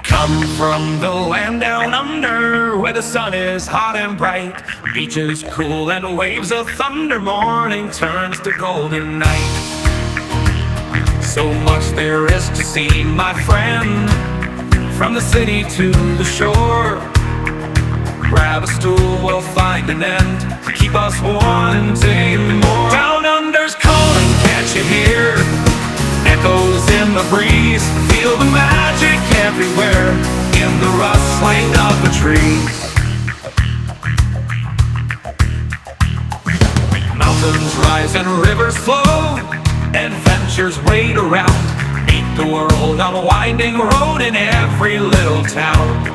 Come from the land down under, where the sun is hot and bright, beaches cool and waves of thunder, morning turns to golden night. So much there is to see, my friend, from the city to the shore. Grab a stool, we'll find an end to keep us wanting more. Down under's calling, can't you hear? Echoes in the breeze, feel the magic everywhere, in the rustling of the trees. Mountains rise and rivers flow, adventures wait around, meet the world on a winding road in every little town.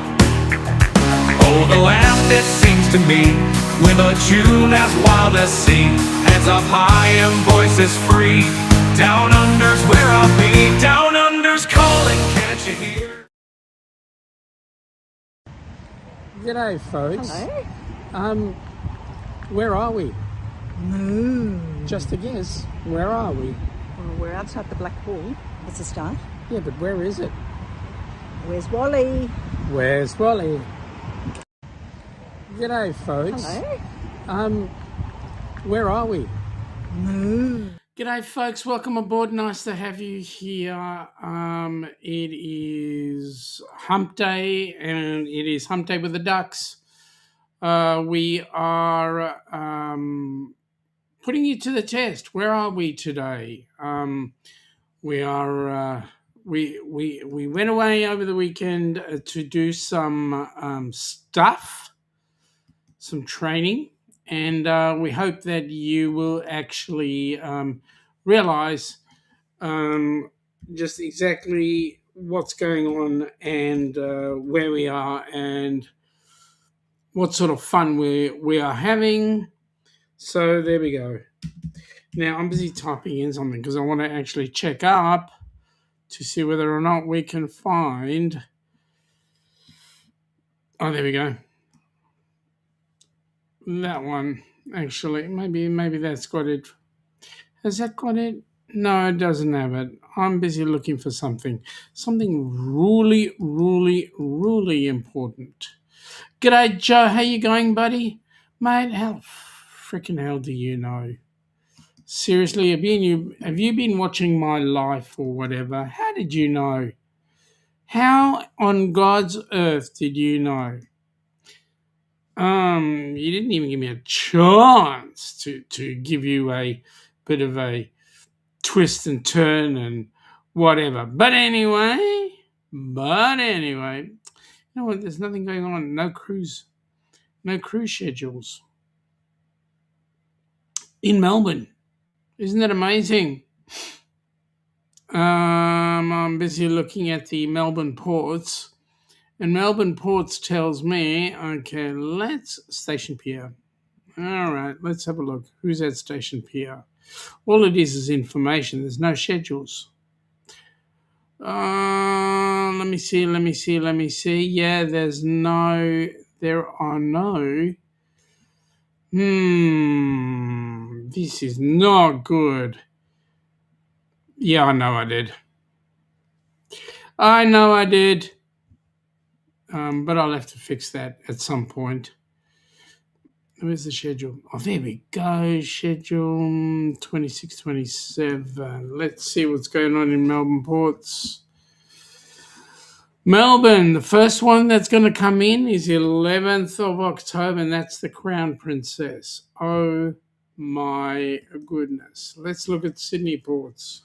Oh, the land, it seems to me, with a tune as wild as sea, hands up high and voices free. Down under's where I'll be. Down under's calling, can't you hear? G'day, folks. Hello. Where are we? Moon. Just a guess. Where are we? Well, we're outside the Black Hall. That's a start. Yeah, but where is it? Where's Wally? Where's Wally? G'day, folks. Hello. Where are we? Moon. G'day, folks. Welcome aboard. Nice to have you here. It is Hump Day, and it is Hump Day with the Ducks. We are putting you to the test. Where are we today? We are. We went away over the weekend to do some stuff, some training, and we hope that you will actually realize just exactly what's going on and where we are and what sort of fun we are having. So there we go. Now I'm busy typing in something because I want to actually check up to see whether or not we can find. Oh, there we go. That one, actually, maybe that's got it. Has that got it? No, it doesn't have it. I'm busy looking for something really, really, really important. G'day, Joe. How you going, buddy? Mate, how freaking hell do you know? Seriously, have you been watching my life or whatever? How did you know? How on God's earth did you know? You didn't even give me a chance to give you a bit of a twist and turn and whatever. But anyway, you know what? There's nothing going on. No cruise schedules in Melbourne. Isn't that amazing? I'm busy looking at the Melbourne ports, and Melbourne ports tells me, okay, let's Station Pier. All right, let's have a look. Who's at Station Pier? All it is information. There's no schedules. Let me see. Yeah, there are no. This is not good. Yeah, I know I did. But I'll have to fix that at some point. Where's the schedule? Oh, there we go. Schedule 26, 27. Let's see what's going on in Melbourne ports. Melbourne, the first one that's going to come in is 11th of October, and that's the Crown Princess. Oh, my goodness. Let's look at Sydney ports.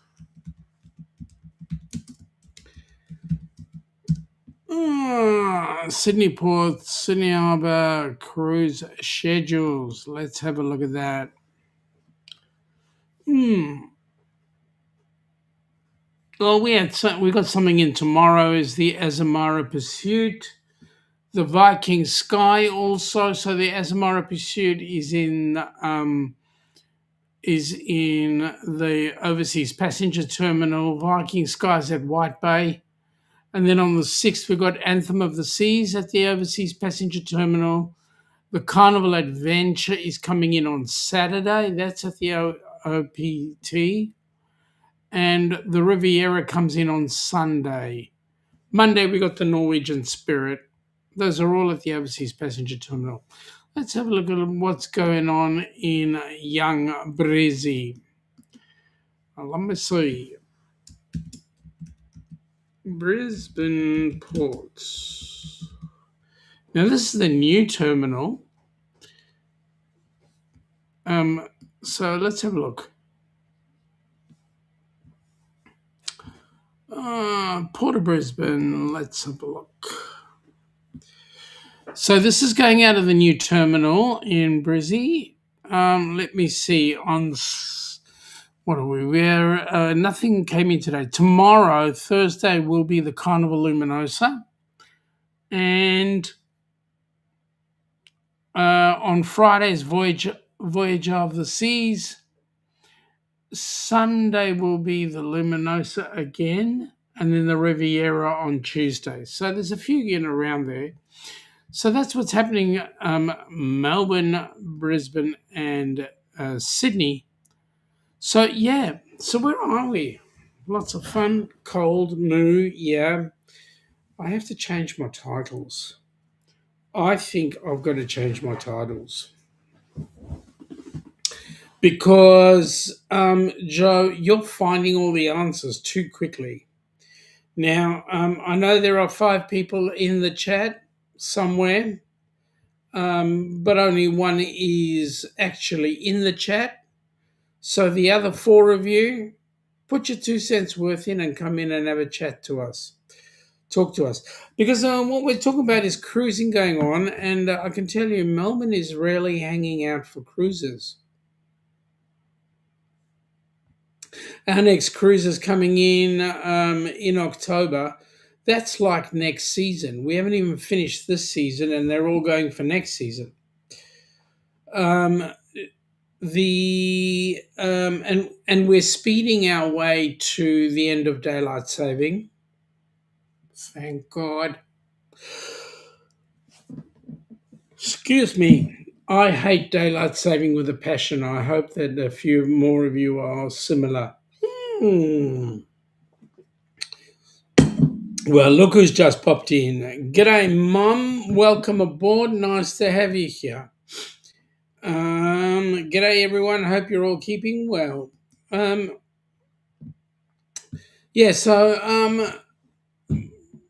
Sydney ports, Sydney Harbour cruise schedules. Let's have a look at that. Well, we got something in tomorrow. Is the Azamara Pursuit, the Viking Sky also. So the Azamara Pursuit is in the overseas passenger terminal. Viking Sky is at White Bay. And then on the 6th, we've got Anthem of the Seas at the overseas passenger terminal. The Carnival Adventure is coming in on Saturday. That's at the OPT. And the Riviera comes in on Sunday. Monday, we got the Norwegian Spirit. Those are all at the overseas passenger terminal. Let's have a look at what's going on in young Brizzy. Let me see. Brisbane ports. Now, this is the new terminal. So let's have a look. Port of Brisbane. Let's have a look. So this is going out of the new terminal in Brizzy. Let me see. What are we? Nothing came in today. Tomorrow, Thursday, will be the Carnival Luminosa, and on Friday's Voyager of the Seas. Sunday will be the Luminosa again, and then the Riviera on Tuesday. So there's a few getting around there. So that's what's happening. Melbourne, Brisbane, and Sydney. So yeah. So where are we? Lots of fun. Cold, moo. Yeah. I have to change my titles. I think I've got to change my titles. Because, Joe, you're finding all the answers too quickly. Now, I know there are 5 people in the chat somewhere, but only one is actually in the chat. So the other 4 of you, put your 2 cents worth in and come in and have a chat to us. Talk to us. Because what we're talking about is cruising going on, and I can tell you Melbourne is rarely hanging out for cruises. Our next cruise is coming in October. That's like next season. We haven't even finished this season, and they're all going for next season. And we're speeding our way to the end of daylight saving. Thank God. Excuse me. I hate daylight saving with a passion. I hope that a few more of you are similar. Well, look who's just popped in. G'day, Mum. Welcome aboard. Nice to have you here. G'day, everyone. Hope you're all keeping well.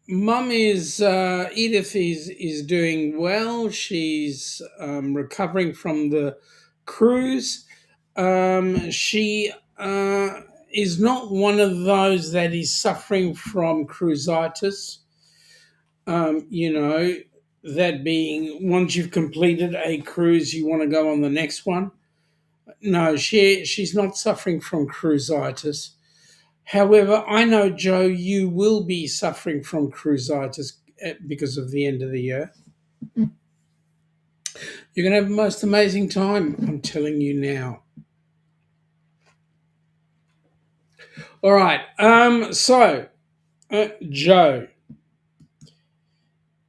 Mum is Edith is doing well. She's recovering from the cruise. She is not one of those that is suffering from cruisitis. That being once you've completed a cruise, you want to go on the next one. No, she's not suffering from cruisitis. However, I know, Joe, you will be suffering from cruisitis because of the end of the year. You're going to have the most amazing time, I'm telling you now. All right. Joe.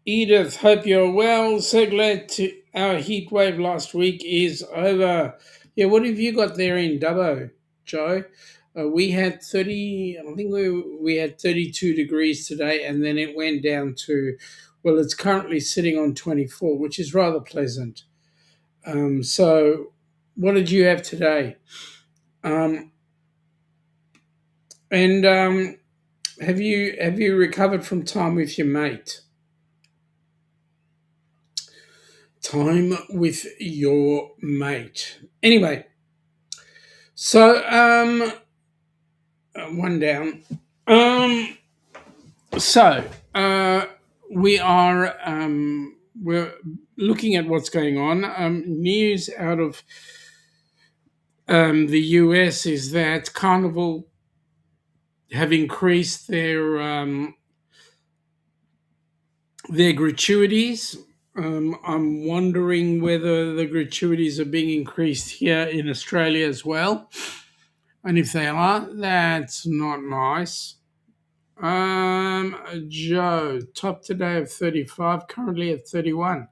Edith, hope you're well. So glad our heat wave last week is over. Yeah, what have you got there in Dubbo, Joe? We had 30, I think we had 32 degrees today, and then it went down to, well, it's currently sitting on 24, which is rather pleasant. So what did you have today? Have you recovered from time with your mate? Time with your mate. Anyway, so one down. We are we're looking at what's going on. News out of the U.S. is that Carnival have increased their gratuities. I'm wondering whether the gratuities are being increased here in Australia as well. And if they are, that's not nice. Joe, top today of 35, currently at 31.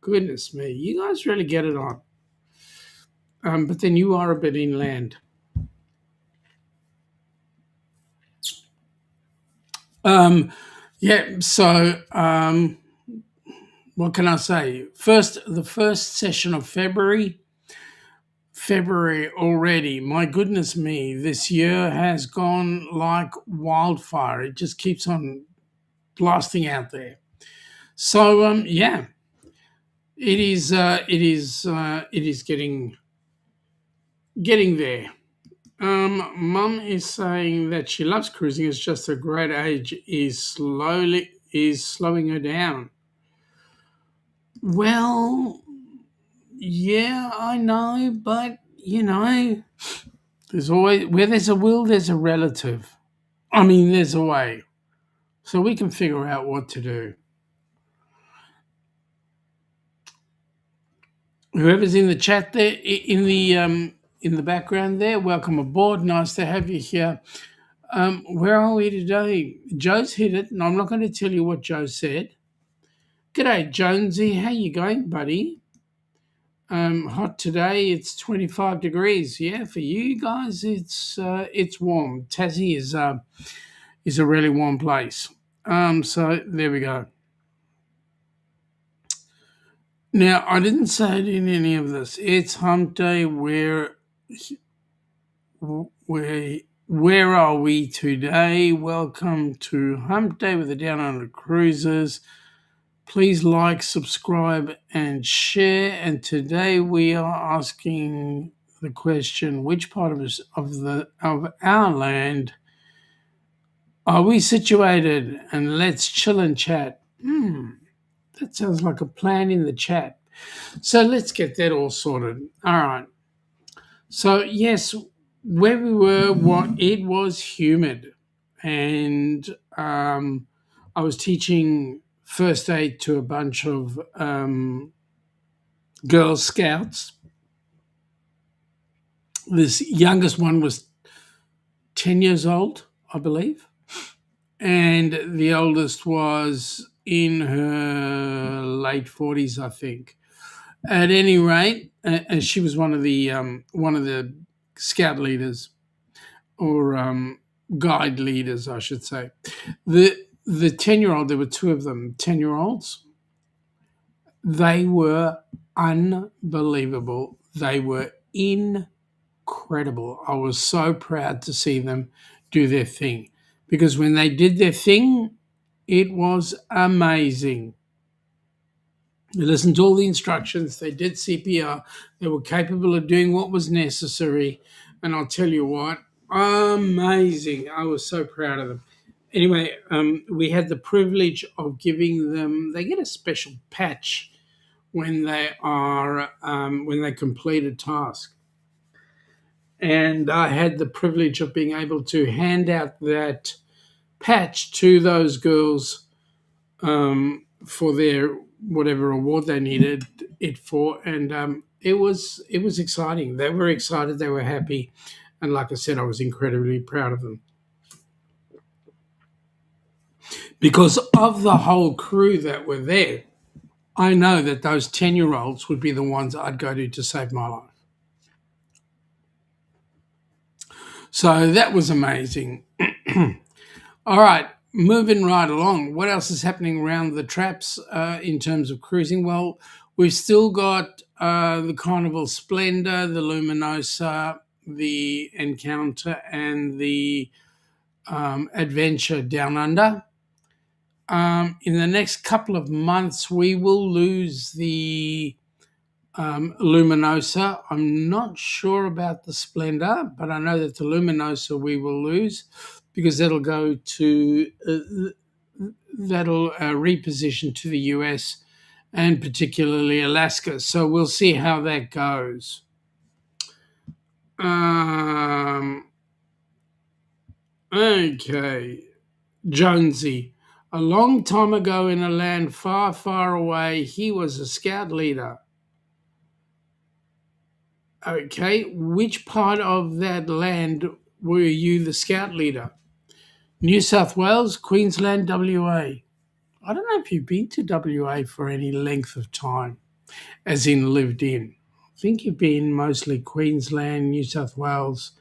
Goodness me, you guys really get it on. But then you are a bit inland. Yeah, so what can I say? The first session of February already. My goodness me, this year has gone like wildfire. It just keeps on blasting out there. So yeah, it is getting there. Mum is saying that she loves cruising. It's just her great age is slowing her down. Well, yeah, I know, but there's always where there's a will, there's a relative. I mean, there's a way, so we can figure out what to do. Whoever's in the chat there, in the background there, welcome aboard. Nice to have you here. Where are we today? Joe's hit it, and I'm not going to tell you what Joe said. G'day, Jonesy. How you going, buddy? Hot today. It's 25 degrees. Yeah, for you guys, it's warm. Tassie is a really warm place. So there we go. Now, I didn't say it in any of this. It's hump day. Where are we today? Welcome to Hump Day with the Down Under Cruisers. Please like, subscribe, and share. And today we are asking the question: which part of our land are we situated? And let's chill and chat. That sounds like a plan in the chat. So let's get that all sorted. All right. So yes, where we were, it was humid, and I was teaching first aid to a bunch of Girl Scouts. This youngest one was 10 years old, I believe, and the oldest was in her late 40s, I think. At any rate, and she was one of the scout leaders, or guide leaders, I should say. The 10-year-old, there were two of them, 10-year-olds. They were unbelievable. They were incredible. I was so proud to see them do their thing, because when they did their thing, it was amazing. They listened to all the instructions. They did CPR. They were capable of doing what was necessary. And I'll tell you what, amazing. I was so proud of them. Anyway, we had the privilege of giving them, they get a special patch when they complete a task. And I had the privilege of being able to hand out that patch to those girls for their whatever award they needed it for, and it was exciting. They were excited, they were happy, and like I said, I was incredibly proud of them. Because of the whole crew that were there, I know that those 10-year-olds would be the ones I'd go to save my life. So that was amazing. All right, moving right along. What else is happening around the traps in terms of cruising? Well, we've still got the Carnival Splendor, the Luminosa, the Encounter, and the Adventure Down Under. In the next couple of months, we will lose the Luminosa. I'm not sure about the Splendor, but I know that the Luminosa we will lose, because that'll go to reposition to the U.S. and particularly Alaska. So we'll see how that goes. Okay, Jonesy. A long time ago in a land far, far away, he was a scout leader. Okay, which part of that land were you the scout leader? New South Wales, Queensland, WA. I don't know if you've been to WA for any length of time, as in lived in. I think you've been mostly Queensland, New South Wales,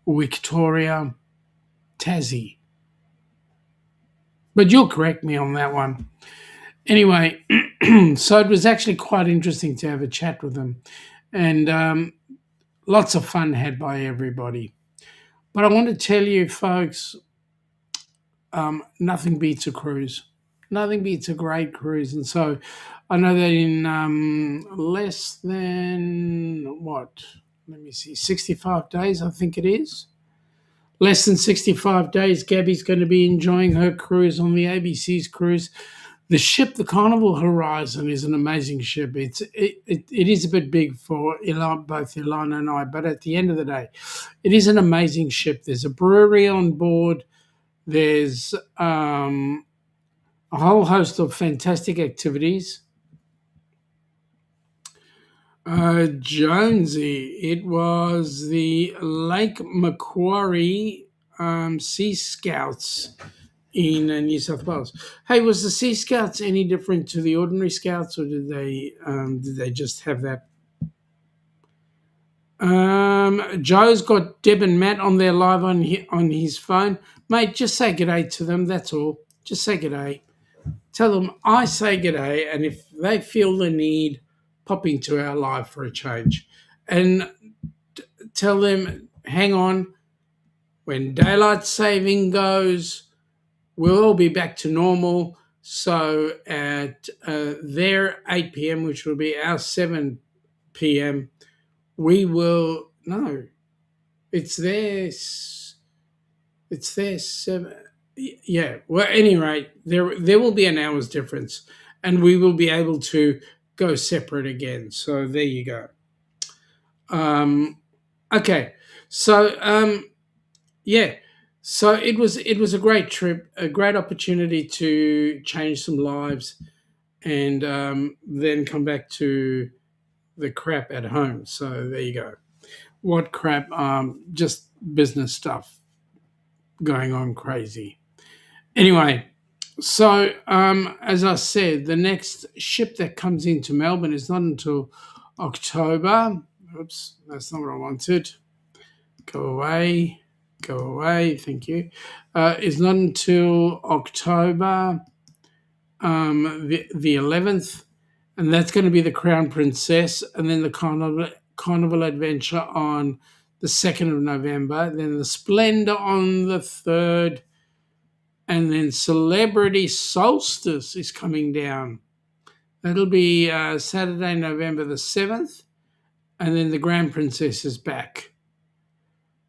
Victoria, Tassie. But you'll correct me on that one. Anyway, so it was actually quite interesting to have a chat with them, and lots of fun had by everybody. But I want to tell you, folks, nothing beats a cruise. Nothing beats a great cruise. And so I know that in less than what? Let me see, 65 days, I think it is. Less than 65 days, Gabby's going to be enjoying her cruise on the ABC's cruise. The ship, the Carnival Horizon, is an amazing ship. It is a bit big for both Ilana and I, but at the end of the day, it is an amazing ship. There's a brewery on board. There's a whole host of fantastic activities. Jonesy, it was the Lake Macquarie Sea Scouts in New South Wales. Hey, was the Sea Scouts any different to the ordinary Scouts, or did they just have that? Joe's got Deb and Matt on there live on his phone. Mate, just say g'day to them. That's all. Just say g'day. Tell them I say g'day, and if they feel the need, pop into our live for a change. And tell them, hang on, when daylight saving goes, we'll all be back to normal. So at their 8 p.m., which will be our 7 p.m., we will, no, it's their 7. Yeah, well, at any rate, there will be an hour's difference, and we will be able to go separate again. So there you go. Okay, so yeah, so it was a great trip, a great opportunity to change some lives, and then come back to the crap at home. So there you go. What crap? Just business stuff going on crazy. Anyway, so as I said, the next ship that comes into Melbourne is not until October. Oops, that's not what I wanted. Go away. Thank you. Is not until October the 11th, and that's going to be the Crown Princess, and then the Carnival Adventure on the 2nd of November, then the Splendor on the 3rd, and then Celebrity Solstice is coming down. That'll be Saturday, November the 7th, and then the Grand Princess is back.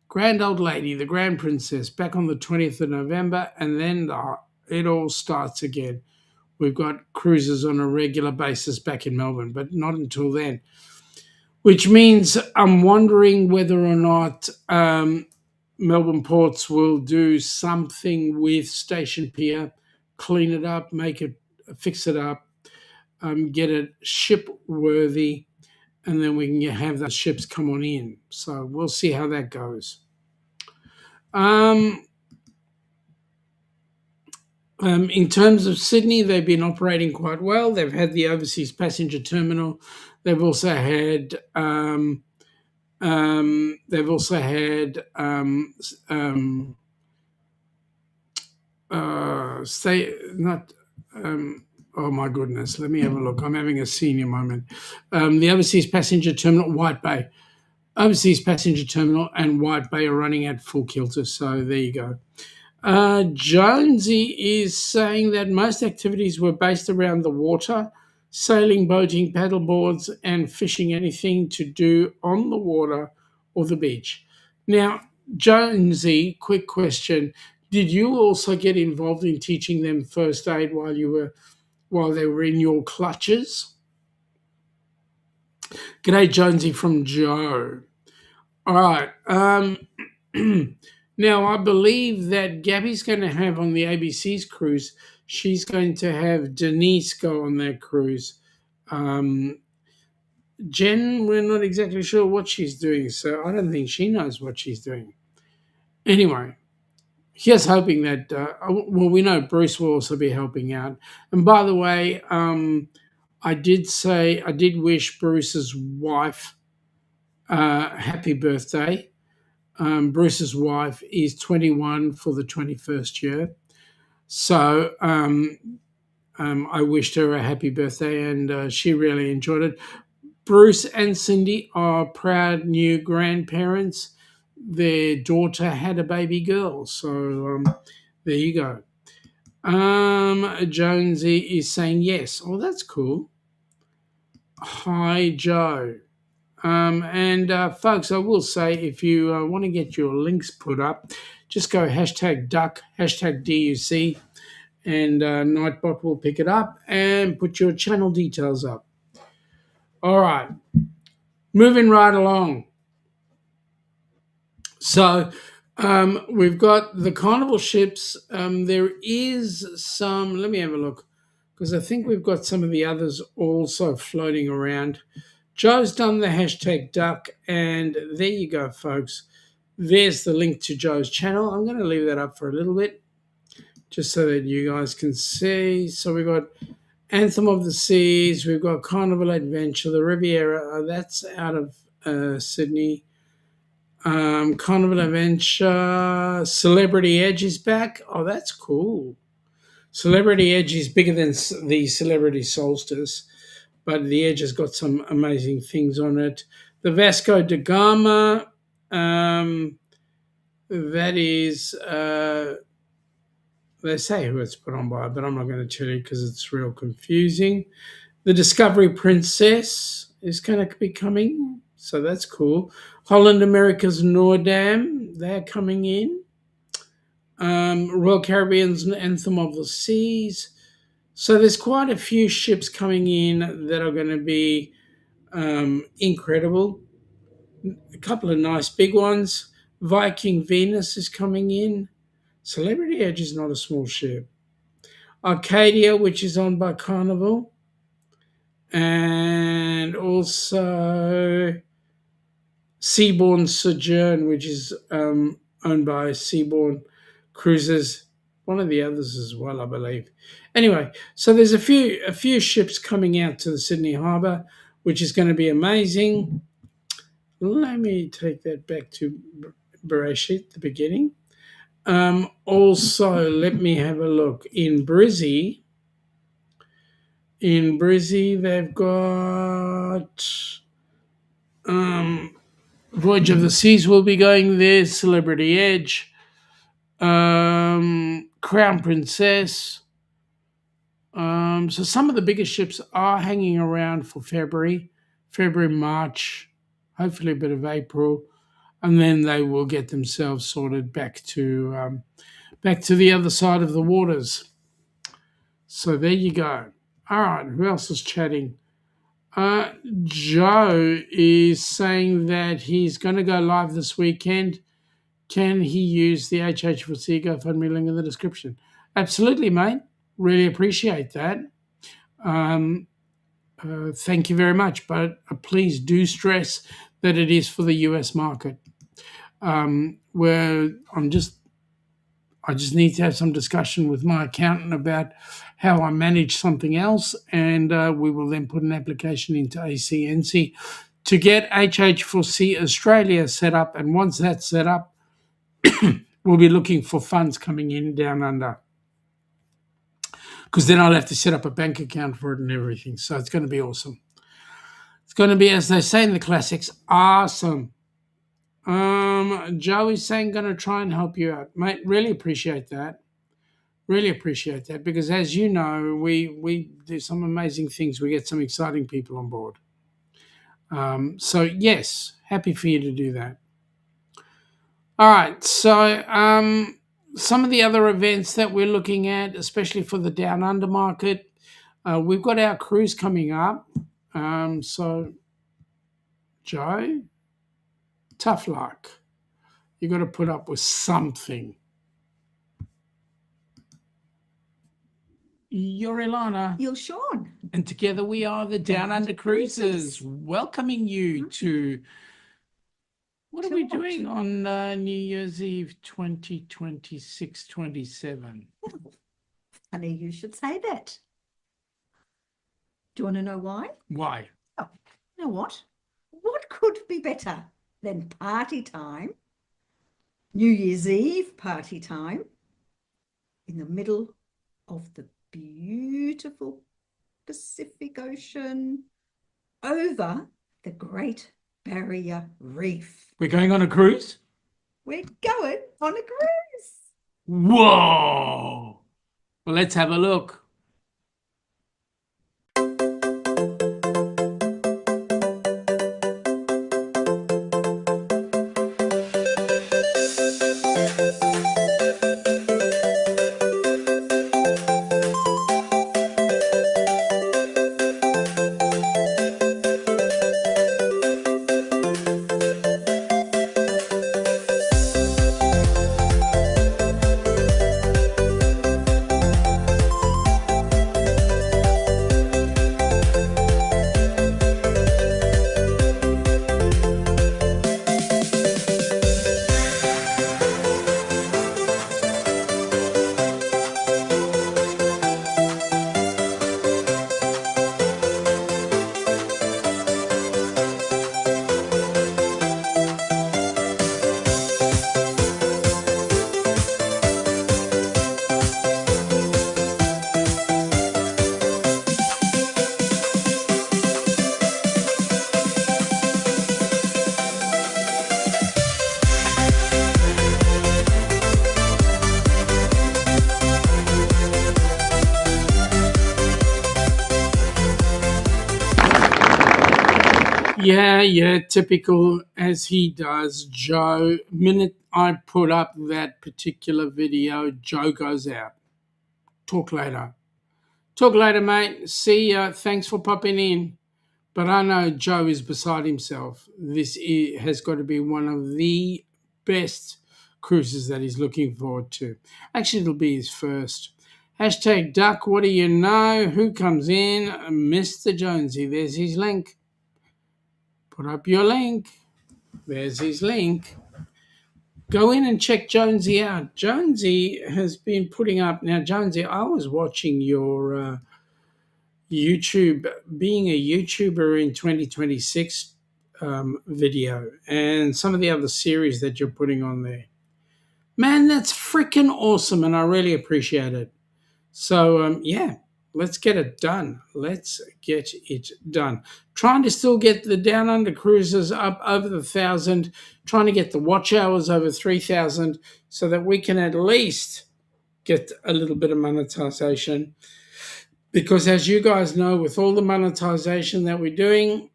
Grand Old Lady, the Grand Princess, back on the 20th of November, and then it all starts again. We've got cruises on a regular basis back in Melbourne, but not until then. Which means I'm wondering whether or not Melbourne Ports will do something with Station Pier, clean it up, fix it up, get it ship worthy, and then we can have those ships come on in. So we'll see how that goes. In terms of Sydney, they've been operating quite well. They've had the overseas passenger terminal. They've also had oh my goodness, let me have a look. I'm having a senior moment. The overseas passenger terminal, White Bay. Overseas passenger terminal and White Bay are running at full kilter. So there you go. Jonesy is saying that most activities were based around the water, sailing, boating, paddleboards, and fishing, anything to do on the water or the beach. Now, Jonesy, quick question. Did you also get involved in teaching them first aid while they were in your clutches? G'day, Jonesy from Joe. All right. Now, I believe that Gabby's going to have on the ABC's cruise, she's going to have Denise go on that cruise. Jen, we're not exactly sure what she's doing, so I don't think she knows what she's doing. Anyway, here's hoping that, we know Bruce will also be helping out. And by the way, I did wish Bruce's wife happy birthday. Bruce's wife is 21 for the 21st year. So I wished her a happy birthday, and she really enjoyed it. Bruce and Cindy are proud new grandparents. Their daughter had a baby girl, so there you go. Jonesy is saying yes. Oh, that's cool. Hi, Joe. And folks, I will say if you want to get your links put up, just go hashtag duck, hashtag DUC, and Nightbot will pick it up and put your channel details up. All right, moving right along. So we've got the carnival ships. There is some, let me have a look, because I think we've got some of the others also floating around. Joe's done the hashtag duck, and there you go, folks. There's the link to Joe's channel. I'm going to leave that up for a little bit just so that you guys can see. So we've got Anthem of the Seas, we've got Carnival Adventure, the Riviera, that's out of Sydney. Carnival Adventure, Celebrity Edge is back. Oh, that's cool. Celebrity Edge is bigger than the Celebrity Solstice, but the Edge has got some amazing things on it. The Vasco da Gama, that is, they say who it's put on by, but I'm not going to tell you because it's real confusing. The Discovery Princess is going to be coming, so that's cool. Holland America's Noordam, they're coming in. Royal Caribbean's Anthem of the Seas. So there's quite a few ships coming in that are going to be incredible. A couple of nice big ones. Viking Venus is coming in. Celebrity Edge is not a small ship. Arcadia, which is owned by Carnival. And also Seabourn Sojourn, which is owned by Seabourn Cruises. One of the others as well, I believe. Anyway, so there's a few ships coming out to the Sydney Harbour, which is going to be amazing. Let me take that back to Bereshit, the beginning. Also, let me have a look. In Brizzy, they've got Voyage of the Seas will be going there, Celebrity Edge, Crown Princess. So some of the bigger ships are hanging around for February, March, hopefully a bit of April, and then they will get themselves sorted back to the other side of the waters. So there you go. All right, who else is chatting? Joe is saying that he's going to go live this weekend. Can he use the HH4C GoFundMe link in the description? Absolutely, mate. Really appreciate that. Thank you very much. But please do stress that it is for the US market. Where I just need to have some discussion with my accountant about how I manage something else, and we will then put an application into ACNC to get HH4C Australia set up. And once that's set up, we'll be looking for funds coming in down under, because then I'll have to set up a bank account for it and everything. So it's going to be awesome. It's going to be, as they say in the classics, awesome. Joe is saying going to try and help you out, mate. Really appreciate that. Really appreciate that, because as you know, we do some amazing things. We get some exciting people on board. So yes, happy for you to do that. All right, so some of the other events that we're looking at, especially for the Down Under market, we've got our cruise coming up. So Joe, tough luck. You've got to put up with something. You're Ilana. You're Shaun. And together we are the Down Under Cruisers, welcoming you to... What are we doing on New Year's Eve 2026-27? Funny you should say that. Do you want to know why? Why? Oh, you know what? What could be better than party time, New Year's Eve party time, in the middle of the beautiful Pacific Ocean over the Great Barrier Reef. We're going on a cruise? We're going on a cruise. Whoa! Well, let's have a look. Yeah, typical as he does, Joe. Minute I put up that particular video, Joe goes out. Talk later. Talk later, mate. See ya. Thanks for popping in. But I know Joe is beside himself. Has got to be one of the best cruises that he's looking forward to. Actually, it'll be his first. Hashtag Duck, what do you know? Who comes in? Mr. Jonesy. There's his link. Put up your link. There's his link. Go in and check Jonesy out. Jonesy has been putting up... Now, Jonesy, I was watching your YouTube, being a YouTuber in 2026 video, and some of the other series that you're putting on there. Man, that's freaking awesome, and I really appreciate it. So, yeah, let's get it done. Let's get it done. Trying to still get the Down Under cruises up over the 1,000, trying to get the watch hours over 3,000 so that we can at least get a little bit of monetization. Because as you guys know, with all the monetization that we're doing,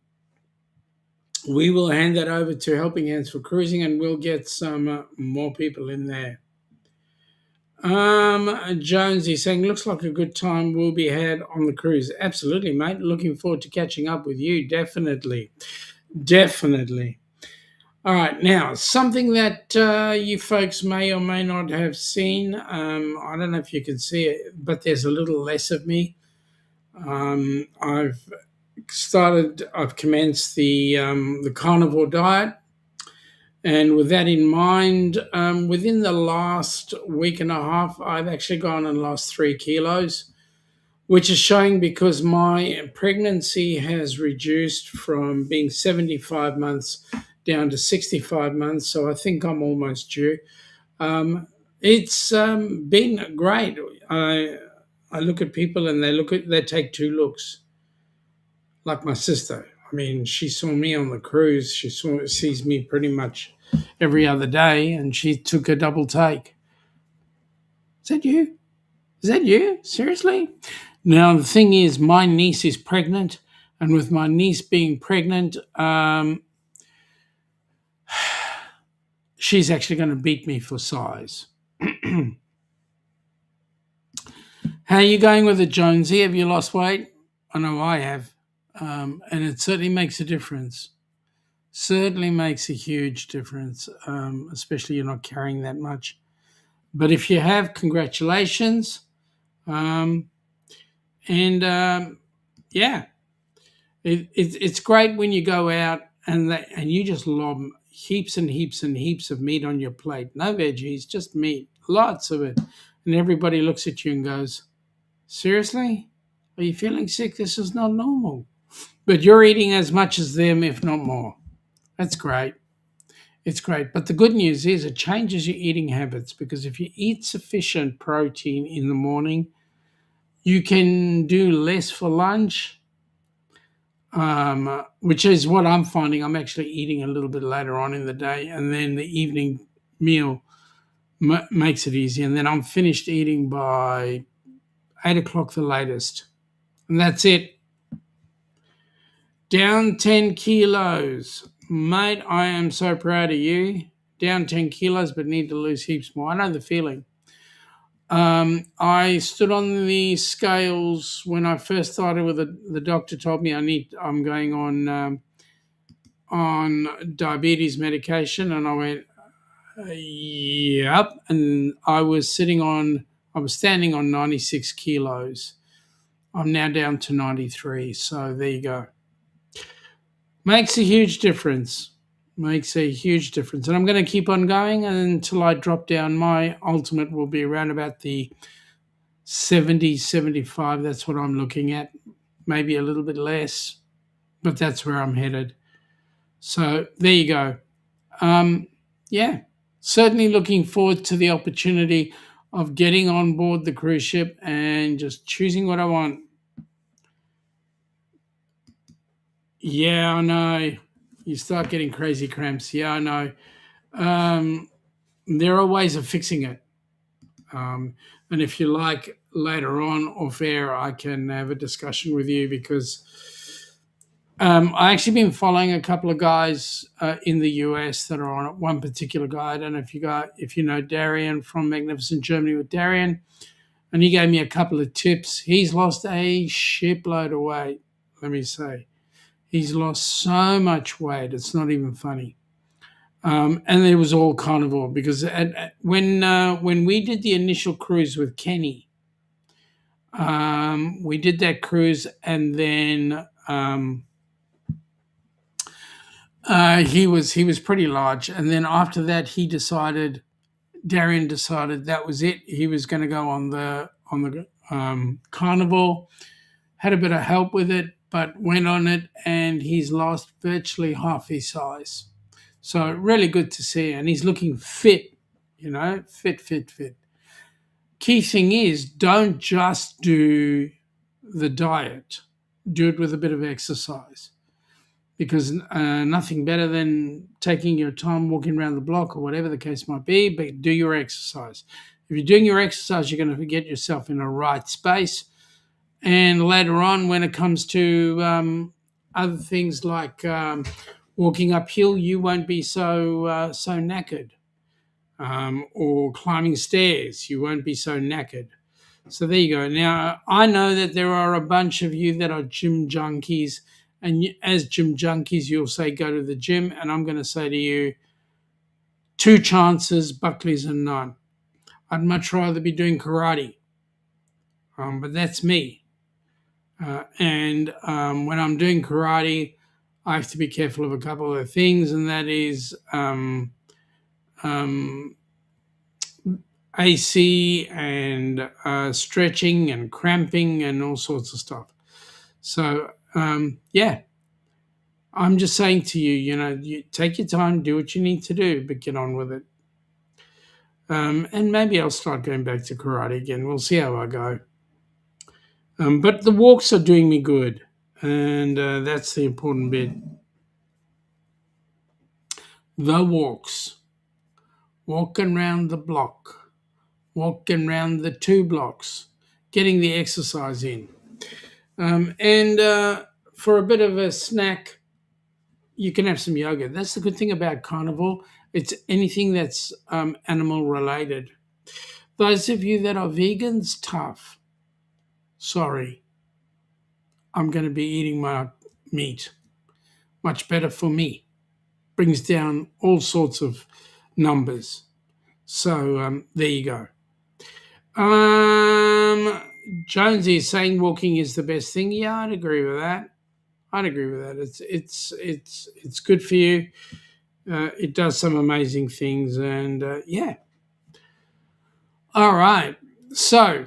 we will hand that over to Helping Hands for Cruising, and we'll get some more people in there. Jonesy saying, looks like a good time will be had on the cruise. Absolutely, mate. Looking forward to catching up with you. Definitely. All right, now, something that you folks may or may not have seen. I don't know if you can see it, but there's a little less of me. I've commenced the carnivore diet. And with that in mind, within the last week and a half, I've actually gone and lost 3 kilos, which is showing because my pregnancy has reduced from being 75 months down to 65 months. So I think I'm almost due. It's been great. I look at people and they take 2 looks. Like my sister. I mean, she saw me on the cruise. She sees me pretty much every other day, and she took a double take. Is that you? Is that you? Seriously? Now, the thing is, my niece is pregnant, and with my niece being pregnant, she's actually going to beat me for size. How are you going with it, Jonesy? Have you lost weight? I know I have. And it certainly makes a difference. Certainly makes a huge difference, especially you're not carrying that much. But if you have, congratulations. Yeah, it's great when you go out and you just lob heaps and heaps and heaps of meat on your plate. No veggies, just meat, lots of it. And everybody looks at you and goes, seriously? Are you feeling sick? This is not normal. But you're eating as much as them, if not more. That's great. It's great. But the good news is it changes your eating habits, because if you eat sufficient protein in the morning, you can do less for lunch, which is what I'm finding. I'm actually eating a little bit later on in the day, and then the evening meal makes it easy. And then I'm finished eating by 8 o'clock the latest. And that's it. Down 10 kilos. Mate, I am so proud of you. Down 10 kilos, but need to lose heaps more. I know the feeling. I stood on the scales when I first started with the doctor told me I'm going on diabetes medication, and I went, yep. And I was standing on 96 kilos. I'm now down to 93. So there you go. Makes a huge difference. Makes a huge difference. And I'm going to keep on going until I drop down. My ultimate will be around about the 70, 75. That's what I'm looking at. Maybe a little bit less, but that's where I'm headed. So there you go. Yeah, certainly looking forward to the opportunity of getting on board the cruise ship and just choosing what I want. Yeah, I know. You start getting crazy cramps. Yeah, I know. There are ways of fixing it. And if you like, later on off air, I can have a discussion with you, because I actually been following a couple of guys in the U.S. that are on it. One particular guy, I don't know if you know Darian from Magnificent Germany with Darian, and he gave me a couple of tips. He's lost a shipload of weight. Let me say, he's lost so much weight, it's not even funny. And it was all carnivore, because when we did the initial cruise with Kenny, we did that cruise, and then he was pretty large, and then after that Darian decided that was it. He was going to go on the carnivore. Had a bit of help with it, but went on it, and he's lost virtually half his size. So really good to see, and he's looking fit. Fit. Key thing is, don't just do the diet. Do it with a bit of exercise, because nothing better than taking your time walking around the block or whatever the case might be, but do your exercise. If you're doing your exercise, you're going to get yourself in a right space. And later on, when it comes to other things like walking uphill, you won't be so knackered. Or climbing stairs, you won't be so knackered. So there you go. Now, I know that there are a bunch of you that are gym junkies, and as gym junkies, you'll say go to the gym, and I'm going to say to you, 2 chances, Buckley's and none. I'd much rather be doing karate, but that's me. And when I'm doing karate, I have to be careful of a couple of things, and that is AC and stretching and cramping and all sorts of stuff. So, yeah, I'm just saying to you, you take your time, do what you need to do, but get on with it. And maybe I'll start going back to karate again. We'll see how I go. But the walks are doing me good, and that's the important bit. The walks. Walking around the block. Walking around the 2 blocks. Getting the exercise in. And for a bit of a snack, you can have some yogurt. That's the good thing about carnivore. It's anything that's animal related. Those of you that are vegans, tough. Sorry. I'm going to be eating my meat. Much better for me. Brings down all sorts of numbers. So there you go. Jonesy is saying walking is the best thing. Yeah, I'd agree with that. It's good for you. It does some amazing things, and yeah. All right. So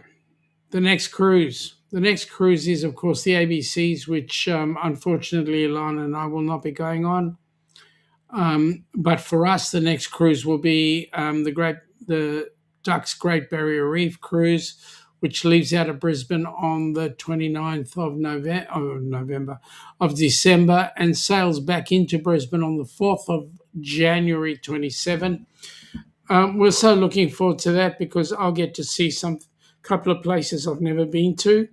the next cruise. The next cruise is, of course, the ABCs, which unfortunately Ilana and I will not be going on. But for us, the next cruise will be the Ducks Great Barrier Reef cruise, which leaves out of Brisbane on the 29th of December, and sails back into Brisbane on the 4th of January 27. We're so looking forward to that because I'll get to see some couple of places I've never been to.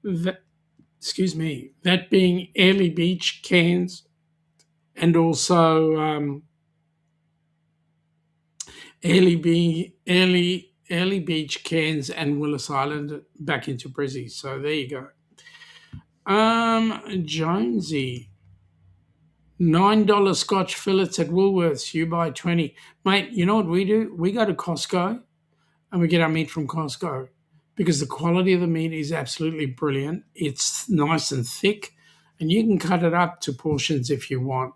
That being Airlie Beach, Cairns, and also Airlie Beach, Cairns, and Willis Island back into Brizzy. So there you go. Jonesy, $9 Scotch fillets at Woolworths. You buy 20, mate. You know what we do? We go to Costco and we get our meat from Costco because the quality of the meat is absolutely brilliant. It's nice and thick, and you can cut it up to portions if you want.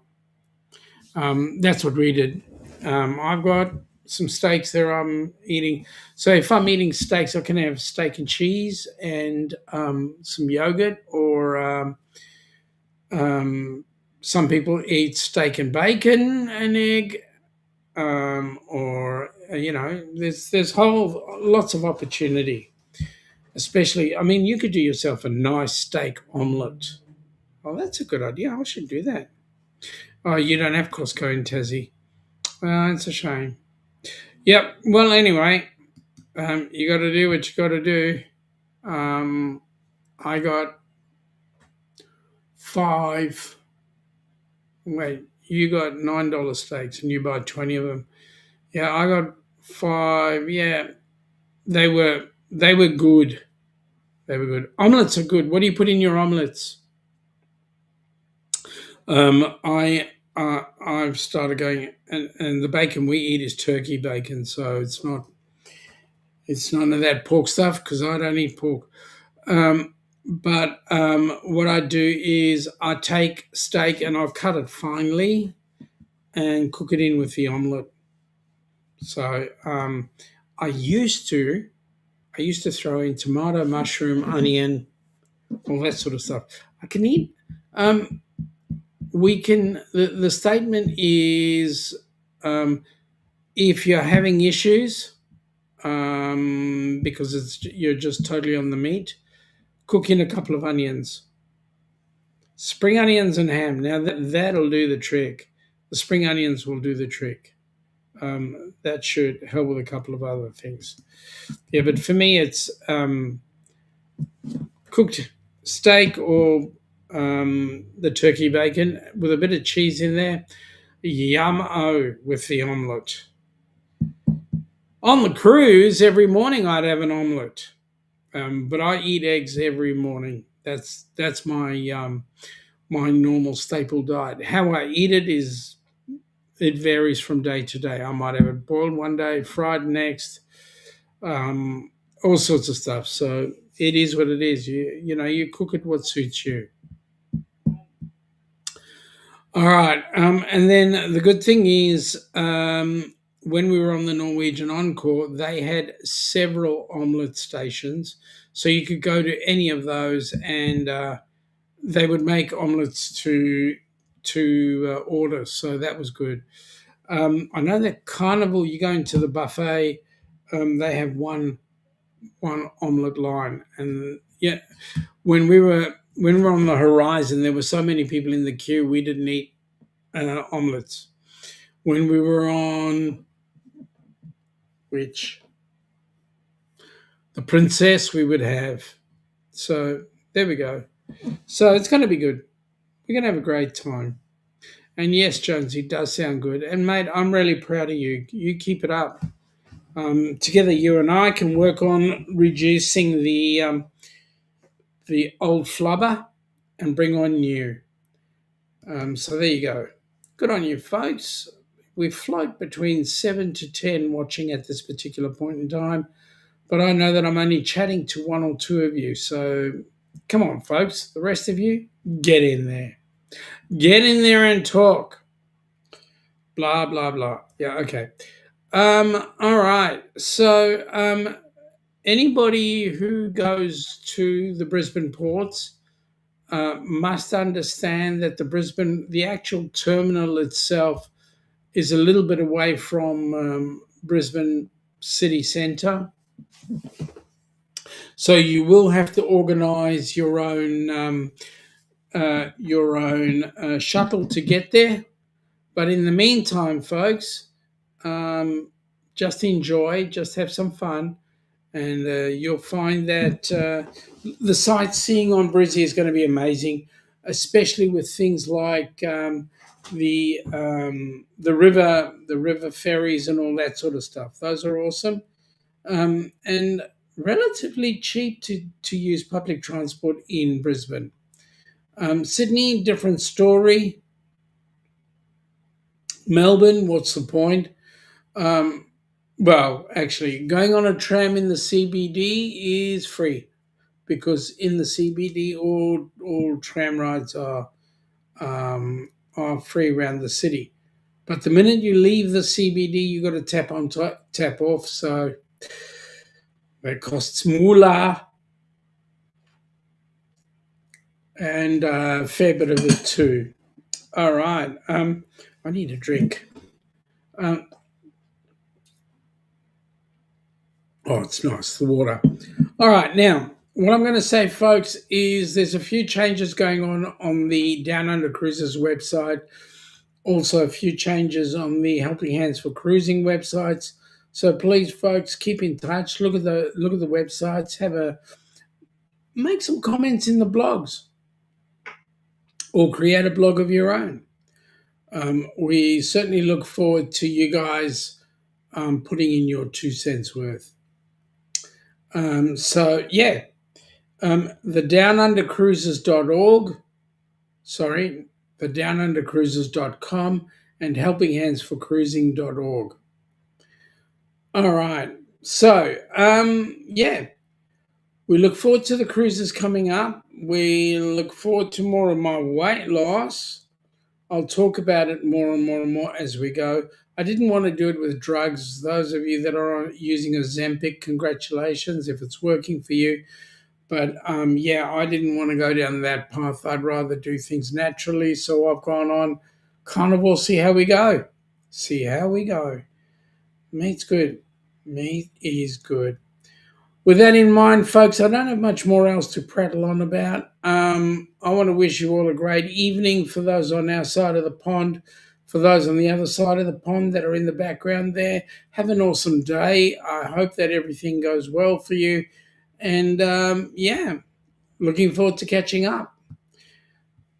That's what we did. I've got some steaks there I'm eating. So if I'm eating steaks, I can have steak and cheese and some yogurt, or some people eat steak and bacon and egg, or there's lots of opportunity. Especially, I mean, you could do yourself a nice steak omelette. Oh, that's a good idea. I should do that. Oh, you don't have Costco in Tassie. Well, it's a shame. Yep. Well, anyway, you got to do what you got to do. I got 5. Wait, you got $9 steaks and you buy 20 of them. Yeah, I got 5. Yeah, they were good. They were good. Omelets are good. What do you put in your omelets? I've started going, and the bacon we eat is turkey bacon, so it's none of that pork stuff because I don't eat pork. But what I do is I take steak and I'll cut it finely and cook it in with the omelette. So I used to throw in tomato, mushroom, onion, all that sort of stuff. I can eat. The statement is, if you're having issues, because you're just totally on the meat, cook in a couple of onions. Spring onions and ham. Now that'll do the trick. The spring onions will do the trick. That should help with a couple of other things. Yeah, but for me, it's cooked steak or the turkey bacon with a bit of cheese in there. Yum-o with the omelette. On the cruise, every morning I'd have an omelette, but I eat eggs every morning. That's my my normal staple diet. How I eat it varies from day to day. I might have it boiled one day, fried next, all sorts of stuff. So it is what it is. You cook it what suits you. All right, and then the good thing is, when we were on the Norwegian Encore, they had several omelette stations, so you could go to any of those, and they would make omelettes to order. So that was good. I know that Carnival, you go into the buffet, they have one omelette line, and yeah, when we were on the Horizon, there were so many people in the queue, we didn't eat omelettes. When we were on the Princess, we would have. So there we go. So it's going to be good. We're going to have a great time. And yes, Jonesy, does sound good. And mate, I'm really proud of you. You keep it up. Together, you and I can work on reducing the old flubber and bring on new. So there you go. Good on you, folks. We float between 7 to 10 watching at this particular point in time, but I know that I'm only chatting to 1 or 2 of you. So come on, folks. The rest of you, get in there. Get in there and talk. Blah, blah, blah. Yeah, okay. All right. So anybody who goes to the Brisbane ports, must understand that the actual terminal itself is a little bit away from Brisbane city centre. So you will have to organise your own shuttle to get there. But in the meantime, folks, just enjoy, just have some fun, and you'll find that the sightseeing on Brizzy is going to be amazing, especially with things like the river ferries and all that sort of stuff. Those are awesome, and relatively cheap to use public transport in Brisbane. Sydney, different story. Melbourne, what's the point? Well, actually, going on a tram in the CBD is free, because in the CBD, all tram rides are free around the city. But the minute you leave the CBD, you got to tap on, tap off. So that costs moolah, and a fair bit of it too. All right. I need a drink. Oh, it's nice, the water. All right, now, what I'm going to say, folks, is there's a few changes going on the Down Under Cruises website. Also, a few changes on the Helping Hands for Cruising websites. So please, folks, keep in touch. Look at the websites. Make some comments in the blogs, or create a blog of your own. We certainly look forward to you guys putting in your 2 cents worth. The downundercruises.org, the downundercruises.com, and helpinghandsforcruising.org. All right. So, we look forward to the cruises coming up. We look forward to more of my weight loss. I'll talk about it more and more and more as we go. I didn't want to do it with drugs. Those of you that are using Ozempic, congratulations if it's working for you. But I didn't want to go down that path. I'd rather do things naturally. So I've gone on carnivore, see how we go. Meat's good. Meat is good. With that in mind, folks, I don't have much more else to prattle on about. I want to wish you all a great evening for those on our side of the pond. For those on the other side of the pond that are in the background there, have an awesome day. I hope that everything goes well for you. And, looking forward to catching up.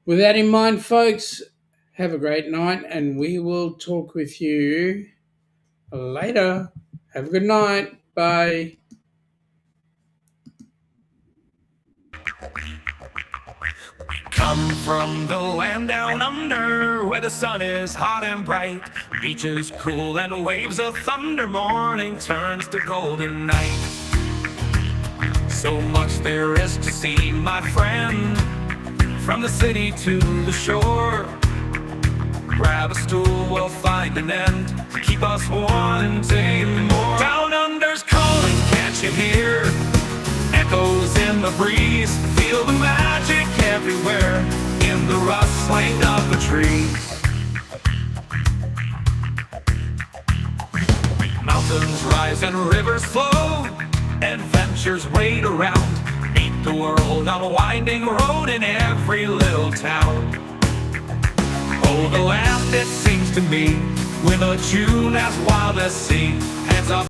With that in mind, folks, have a great night, and we will talk with you later. Have a good night. Bye. Come from the land down under, where the sun is hot and bright, beaches cool and waves of thunder, morning turns to golden night. So much there is to see, my friend, from the city to the shore. Grab a stool, we'll find an end to keep us wanting more. Down under's calling, can't you hear? Echoes in the breeze, feel the magic everywhere, in the rustling of the trees. Mountains rise and rivers flow, adventures wait around, meet the world on a winding road in every little town. Oh, the land, it seems to me, with a tune as wild as sea,